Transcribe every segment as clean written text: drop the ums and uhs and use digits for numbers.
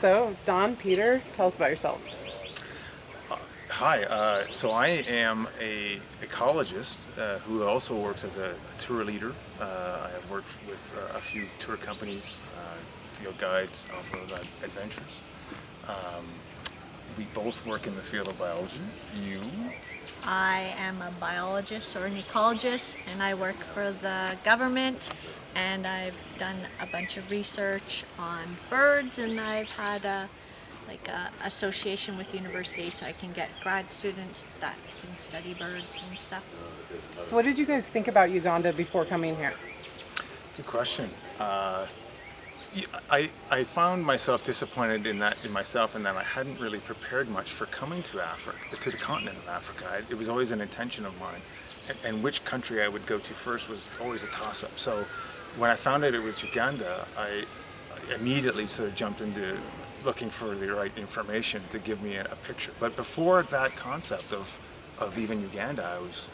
So, Don, Peter, tell us about yourselves. Hi, so I am a ecologist who also works as a tour leader. I have worked with a few tour companies, field guides, off-road adventures. Um, we both work in the field of biology. You? I am a biologist or an ecologist, and I work for the government, and I've done a bunch of research on birds, and I've had a association with universities so I can get grad students that can study birds and stuff. So, what did you guys think about Uganda before coming here? Good question. I found myself disappointed in myself, and that I hadn't really prepared much for coming to Africa, to the continent of Africa. It was always an intention of mine, and which country I would go to first was always a toss-up. So when I found out it was Uganda, I immediately sort of jumped into looking for the right information to give me a picture. But before that concept of even Uganda, I was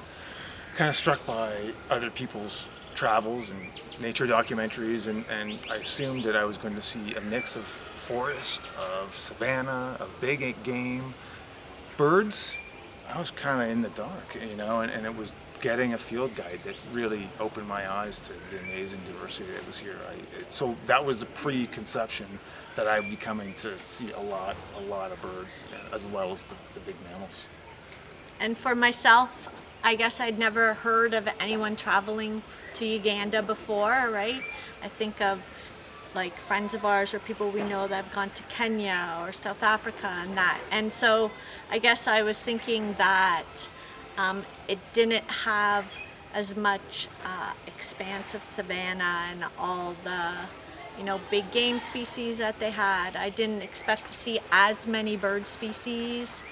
kind of struck by other people's travels and nature documentaries, and I assumed that I was going to see a mix of forest, of savanna, of big game. Birds, I was kind of in the dark, and it was getting a field guide that really opened my eyes to the amazing diversity that was here. So that was a preconception that I'd be coming to see a lot of birds, as well as the big mammals. And for myself, I guess I'd never heard of anyone traveling to Uganda before, right? I think of like friends of ours or people we know that have gone to Kenya or South Africa and that. And so I guess I was thinking that it didn't have as much expanse of savanna and all the big game species that they had. I didn't expect to see as many bird species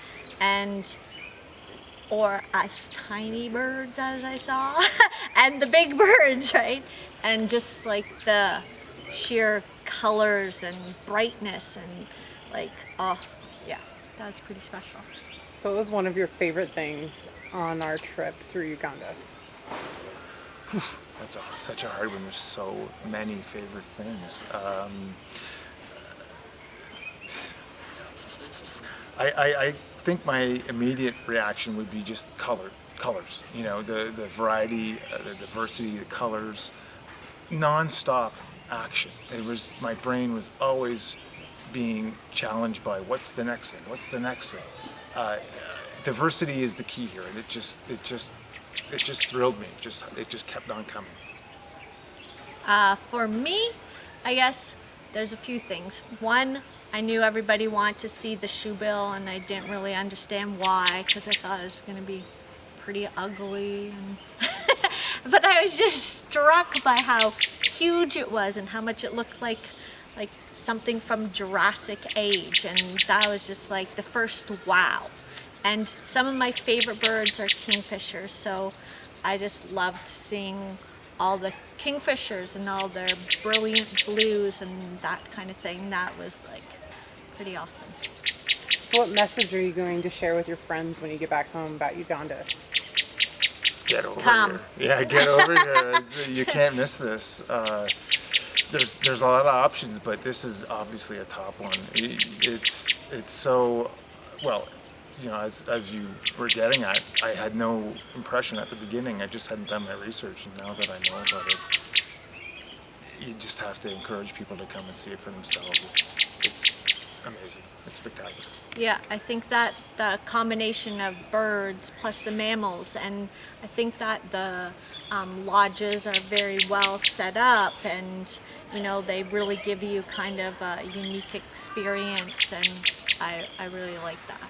or as tiny birds as I saw and the big birds, right? And just like the sheer colors and brightness and oh yeah, that was pretty special. So, what was one of your favorite things on our trip through Uganda? That's such a hard one. There's so many favorite things. I think my immediate reaction would be just colors. The variety, the diversity, the colors, non-stop action. My brain was always being challenged by what's the next thing, what's the next thing. Diversity is the key here, and it just thrilled me. It just kept on coming. For me, I guess there's a few things. One, I knew everybody wanted to see the shoebill, and I didn't really understand why, because I thought it was going to be pretty ugly. But I was just struck by how huge it was and how much it looked like something from Jurassic Age, and that was just like the first wow. And some of my favorite birds are kingfishers, so I just loved seeing all the kingfishers and all their brilliant blues and that kind of thing. That was pretty awesome. So, what message are you going to share with your friends when you get back home about Uganda? Get over Come. here. Yeah, get over here. You can't miss this. There's a lot of options, but this is obviously a top one. It's so well. As you were getting at, I had no impression at the beginning. I just hadn't done my research, and now that I know about it, you just have to encourage people to come and see it for themselves. It's amazing. It's spectacular. Yeah, I think that the combination of birds plus the mammals, and I think that the lodges are very well set up, and they really give you kind of a unique experience, and I really like that.